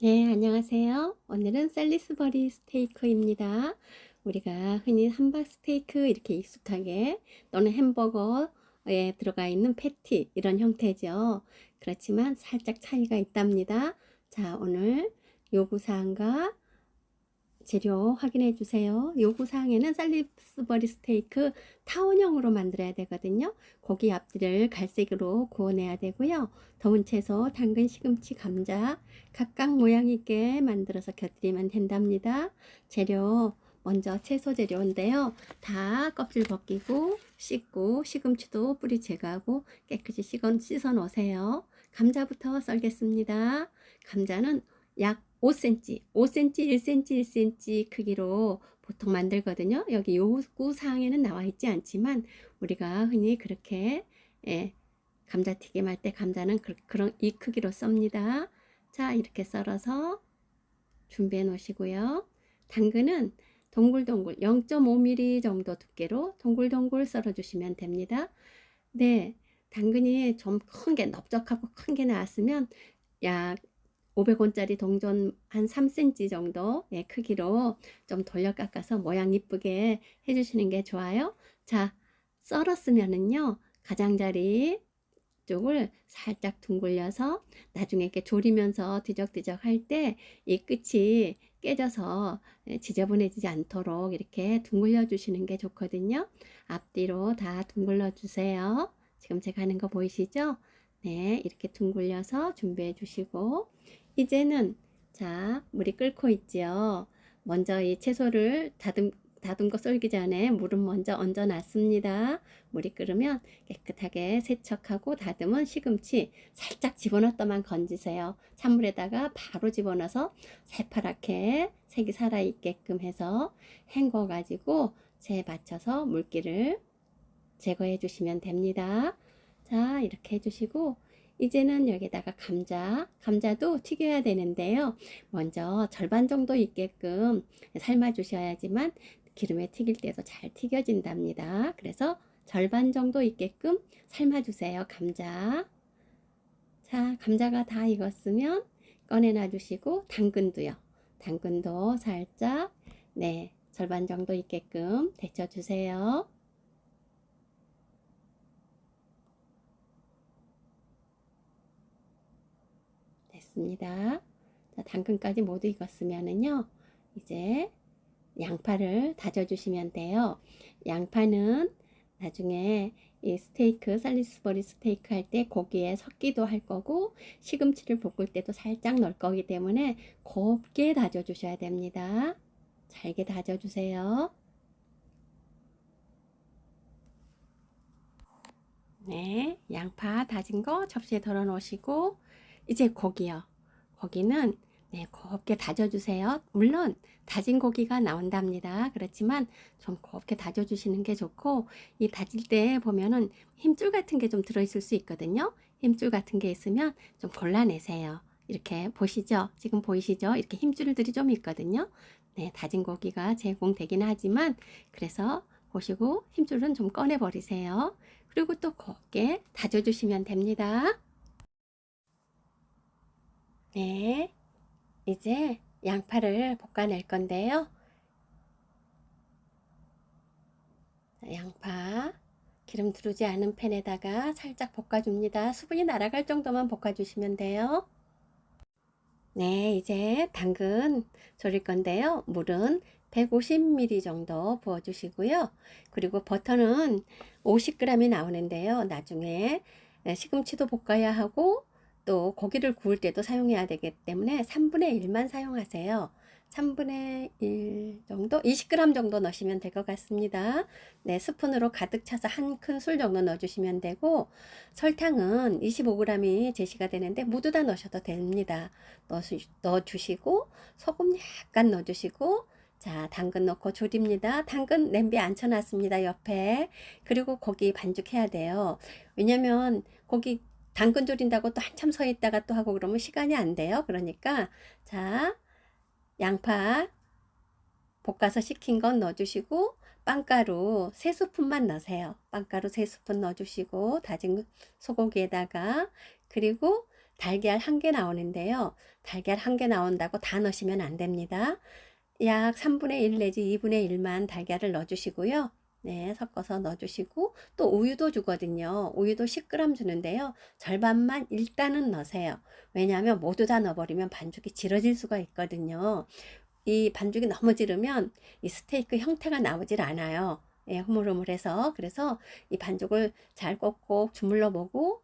네, 안녕하세요. 오늘은 셀리스버리 스테이크입니다. 우리가 흔히 함박 스테이크 이렇게 익숙하게 또는 햄버거에 들어가 있는 패티 이런 형태죠. 그렇지만 살짝 차이가 있답니다. 자, 오늘 요구사항과 재료 확인해 주세요. 요구사항에는 쌀리스버리 스테이크 타원형으로 만들어야 되거든요. 고기 앞뒤를 갈색으로 구워내야 되고요. 더운 채소, 당근, 시금치, 감자 각각 모양 있게 만들어서 곁들이면 된답니다. 재료 먼저 채소 재료인데요. 다 껍질 벗기고 씻고 시금치도 뿌리 제거하고 깨끗이 씻어 놓으세요. 감자부터 썰겠습니다. 감자는 약 5cm, 5cm, 1cm, 1cm 크기로 보통 만들거든요. 여기 요구사항에는 나와 있지 않지만 우리가 흔히 그렇게 감자튀김 할 때 감자는 그런 이 크기로 썹니다. 자, 이렇게 썰어서 준비해 놓으시고요. 당근은 동글동글 0.5mm 정도 두께로 동글동글 썰어 주시면 됩니다. 네, 당근이 좀 큰 게 넓적하고 큰 게 나왔으면 약 500원짜리 동전 한 3cm 정도의 크기로 좀 돌려 깎아서 모양 이쁘게 해주시는 게 좋아요. 자, 썰었으면은요, 가장자리 쪽을 살짝 둥글려서 나중에 이렇게 조리면서 뒤적뒤적 할 때 이 끝이 깨져서 지저분해지지 않도록 이렇게 둥글려 주시는 게 좋거든요. 앞뒤로 다 둥글러 주세요. 지금 제가 하는 거 보이시죠? 네, 이렇게 둥글려서 준비해 주시고 이제는 자, 물이 끓고 있지요. 먼저 이 채소를 다듬고 썰기 전에 물은 먼저 얹어 놨습니다. 물이 끓으면 깨끗하게 세척하고 다듬은 시금치 살짝 집어넣었다만 건지세요. 찬물에다가 바로 집어넣어서 새파랗게 색이 살아있게끔 해서 헹궈 가지고 재에 받쳐서 물기를 제거해 주시면 됩니다. 자, 이렇게 해주시고 이제는 여기다가 감자도 튀겨야 되는데요. 먼저 절반 정도 있게끔 삶아 주셔야지만 기름에 튀길 때도 잘 튀겨진답니다. 그래서 절반 정도 있게끔 삶아 주세요. 감자. 자, 감자가 다 익었으면 꺼내놔 주시고 당근도요. 당근도 살짝 절반 정도 있게끔 데쳐 주세요. 됐습니다. 자, 당근까지 모두 익었으면은요, 이제 양파를 다져주시면 돼요. 양파는 나중에 이 스테이크, 살리스버리 스테이크 할 때 고기에 섞기도 할 거고, 시금치를 볶을 때도 살짝 넣을 거기 때문에 곱게 다져주셔야 됩니다. 잘게 다져주세요. 네, 양파 다진 거 접시에 덜어 놓으시고 이제 고기요. 고기는 곱게 다져주세요. 물론 다진 고기가 나온답니다. 그렇지만 좀 곱게 다져주시는 게 좋고 이 다질 때 보면은 힘줄 같은 게 좀 들어있을 수 있거든요. 힘줄 같은 게 있으면 좀 골라내세요. 이렇게 보시죠. 지금 보이시죠? 이렇게 힘줄들이 좀 있거든요. 네, 다진 고기가 제공되긴 하지만 그래서 보시고 힘줄은 좀 꺼내버리세요. 그리고 또 곱게 다져주시면 됩니다. 네, 이제 양파를 볶아낼 건데요. 양파 기름 두르지 않은 팬에다가 살짝 볶아줍니다. 수분이 날아갈 정도만 볶아주시면 돼요. 네, 이제 당근 졸일 건데요. 물은 150ml 정도 부어주시고요. 그리고 버터는 50g이 나오는데요. 나중에 시금치도 볶아야 하고 또 고기를 구울 때도 사용해야 되기 때문에 3분의 1만 사용하세요. 3분의 1 정도, 20g 정도 넣으시면 될 것 같습니다. 네, 스푼으로 가득 차서 한 큰술 정도 넣어주시면 되고 설탕은 25g이 제시가 되는데 모두 다 넣으셔도 됩니다. 넣어주시고 소금 약간 넣어주시고 자, 당근 넣고 졸입니다. 당근 냄비 앉혀놨습니다. 옆에. 그리고 고기 반죽해야 돼요. 왜냐면 고기 당근 졸인다고 또 한참 서 있다가 또 하고 그러면 시간이 안 돼요. 그러니까 자, 양파 볶아서 식힌 건 넣어주시고 빵가루 3스푼만 넣으세요. 빵가루 3스푼 넣어주시고 다진 소고기에다가 그리고 달걀 1개 나오는데요. 달걀 1개 나온다고 다 넣으시면 안 됩니다. 약 3분의 1 내지 2분의 1만 달걀을 넣어주시고요. 네, 섞어서 넣어주시고 또 우유도 주거든요. 우유도 10g 주는데요. 절반만 일단은 넣으세요. 왜냐하면 모두 다 넣어버리면 반죽이 질어질 수가 있거든요. 이 반죽이 너무 지르면 이 스테이크 형태가 나오질 않아요. 예, 흐물흐물해서. 그래서 이 반죽을 잘 꼭꼭 주물러 보고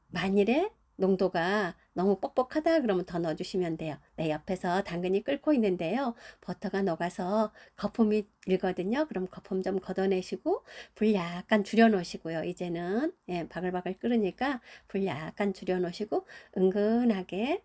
만일에 농도가 너무 뻑뻑하다 그러면 더 넣어주시면 돼요. 네, 옆에서 당근이 끓고 있는데요. 버터가 녹아서 거품이 일거든요. 그럼 거품 좀 걷어내시고 불 약간 줄여 놓으시고요. 이제는 예, 바글바글 끓으니까 불 약간 줄여 놓으시고 은근하게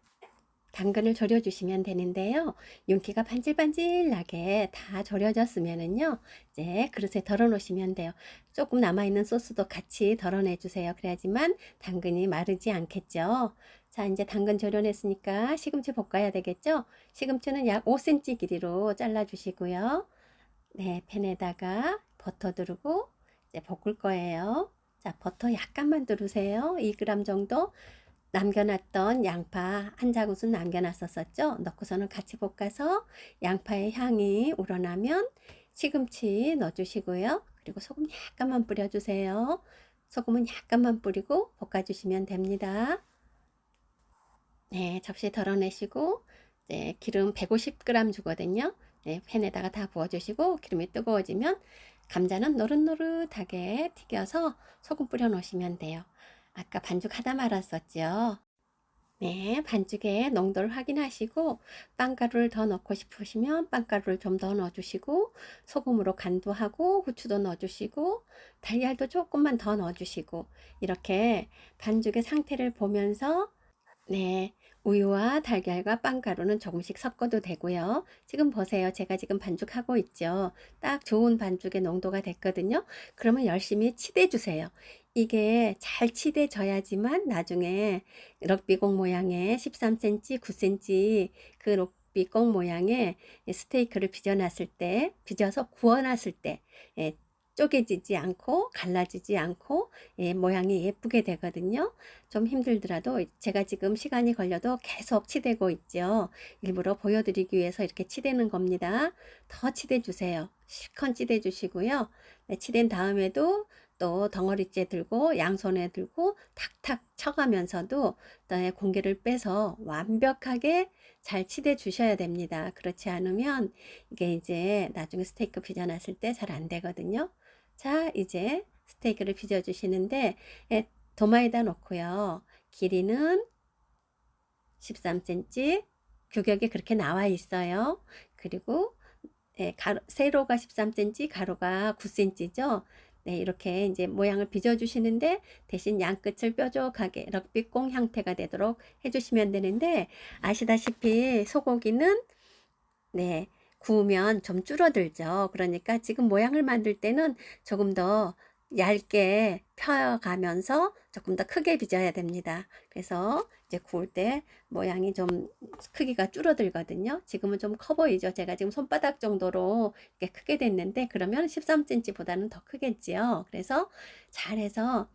당근을 절여주시면 되는데요. 윤기가 반질반질나게 다 절여졌으면은요, 이제 그릇에 덜어 놓으시면 돼요. 조금 남아있는 소스도 같이 덜어내 주세요. 그래야지만 당근이 마르지 않겠죠. 자, 이제 당근 절여냈으니까 시금치 볶아야 되겠죠? 시금치는 약 5cm 길이로 잘라 주시고요. 네, 팬에다가 버터 두르고 이제 볶을 거예요. 자, 버터 약간만 두르세요. 2g 정도. 남겨놨던 양파 한 자국은 남겨놨었죠. 넣고서는 같이 볶아서 양파의 향이 우러나면 시금치 넣어주시고요. 그리고 소금 약간만 뿌려주세요. 소금은 약간만 뿌리고 볶아주시면 됩니다. 네, 접시 덜어내시고 이제 기름 150g 주거든요. 네, 팬에다가 다 부어주시고 기름이 뜨거워지면 감자는 노릇노릇하게 튀겨서 소금 뿌려 놓으시면 돼요. 아까 반죽 하다 말았었죠. 네, 반죽의 농도를 확인하시고 빵가루를 더 넣고 싶으시면 빵가루를 좀 더 넣어주시고 소금으로 간도 하고 후추도 넣어주시고 달걀도 조금만 더 넣어주시고 이렇게 반죽의 상태를 보면서 네, 우유와 달걀과 빵가루는 조금씩 섞어도 되고요. 지금 보세요. 제가 지금 반죽하고 있죠. 딱 좋은 반죽의 농도가 됐거든요. 그러면 열심히 치대 주세요. 이게 잘 치대져야지만 나중에 럭비공 모양의 13cm, 9cm 그 럭비공 모양의 스테이크를 빚어놨을 때, 빚어서 구워놨을 때 예, 쪼개지지 않고 갈라지지 않고 예, 모양이 예쁘게 되거든요. 좀 힘들더라도 제가 지금 시간이 걸려도 계속 치대고 있죠. 일부러 보여드리기 위해서 이렇게 치대는 겁니다. 더 치대 주세요. 실컷 치대 주시고요. 네, 치댄 다음에도 또 덩어리째 들고 양손에 들고 탁탁 쳐가면서도 공기를 빼서 완벽하게 잘 치대 주셔야 됩니다. 그렇지 않으면 이게 이제 나중에 스테이크 빚어놨을 때 잘 안 되거든요. 자, 이제 스테이크를 빚어 주시는데 예, 도마에다 놓고요. 길이는 13cm, 규격이 그렇게 나와 있어요. 그리고 예, 세로가 13cm, 가로가 9cm죠. 네, 이렇게 이제 모양을 빚어 주시는데 대신 양끝을 뾰족하게 럭비공 형태가 되도록 해주시면 되는데 아시다시피 소고기는 네, 구우면 좀 줄어들죠. 그러니까 지금 모양을 만들 때는 조금 더 얇게 펴가면서 조금 더 크게 빚어야 됩니다. 그래서 이제 구울 때 모양이 좀 크기가 줄어들거든요. 지금은 좀 커 보이죠. 제가 지금 손바닥 정도로 이렇게 크게 됐는데 그러면 13cm보다는 더 크겠지요. 그래서 잘해서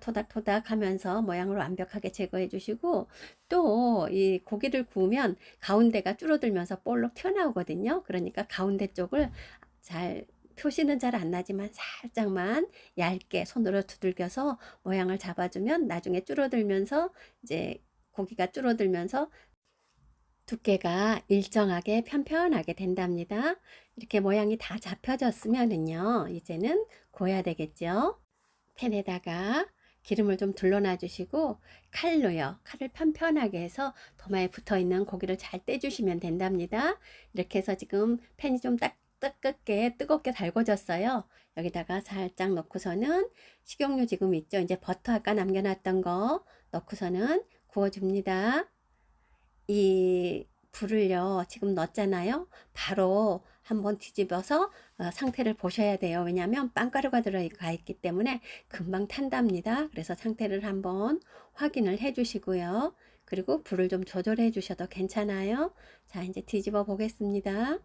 토닥토닥 하면서 모양을 완벽하게 제거해 주시고 또 이 고기를 구우면 가운데가 줄어들면서 볼록 튀어나오거든요. 그러니까 가운데 쪽을 잘 표시는 잘 안 나지만 살짝만 얇게 손으로 두들겨서 모양을 잡아주면 나중에 줄어들면서 이제 고기가 줄어들면서 두께가 일정하게 편편하게 된답니다. 이렇게 모양이 다 잡혀졌으면은요, 이제는 구워야 되겠죠. 팬에다가 기름을 좀 둘러놔 주시고 칼로요. 칼을 편편하게 해서 도마에 붙어 있는 고기를 잘 떼주시면 된답니다. 이렇게 해서 지금 팬이 좀 뜨겁게 달궈졌어요. 여기다가 살짝 넣고서는 식용유 지금 있죠. 이제 버터 아까 남겨놨던 거 넣고서는 구워줍니다. 이 불을요 지금 넣었잖아요. 바로 한번 뒤집어서 상태를 보셔야 돼요. 왜냐하면 빵가루가 들어가 있기 때문에 금방 탄답니다. 그래서 상태를 한번 확인을 해 주시고요. 그리고 불을 좀 조절해 주셔도 괜찮아요. 자, 이제 뒤집어 보겠습니다.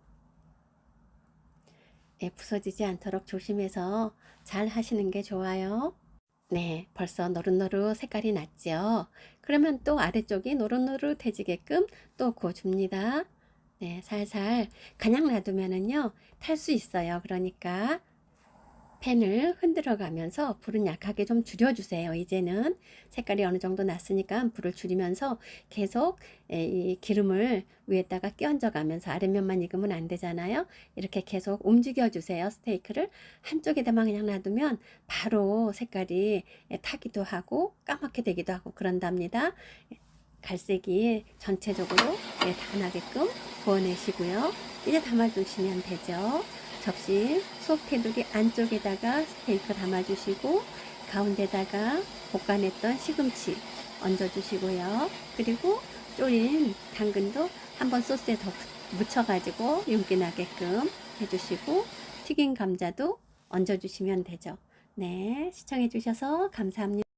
예, 부서지지 않도록 조심해서 잘 하시는 게 좋아요. 네, 벌써 노릇노릇 색깔이 났죠. 그러면 또 아래쪽이 노릇노릇해지게끔 또 구워줍니다. 네, 살살 그냥 놔두면은요, 탈 수 있어요. 그러니까 팬을 흔들어 가면서 불은 약하게 좀 줄여주세요. 이제는 색깔이 어느 정도 났으니까 불을 줄이면서 계속 이 기름을 위에다가 끼얹어 가면서 아랫면만 익으면 안 되잖아요. 이렇게 계속 움직여 주세요. 스테이크를 한쪽에다만 그냥 놔두면 바로 색깔이 타기도 하고 까맣게 되기도 하고 그런답니다. 갈색이 전체적으로 다 나게끔 구워내시고요. 이제 담아주시면 되죠. 접시 속 테두리 안쪽에다가 스테이크 담아주시고 가운데다가 볶아냈던 시금치 얹어주시고요. 그리고 졸인 당근도 한번 소스에 더 묻혀가지고 윤기 나게끔 해주시고 튀긴 감자도 얹어주시면 되죠. 네, 시청해주셔서 감사합니다.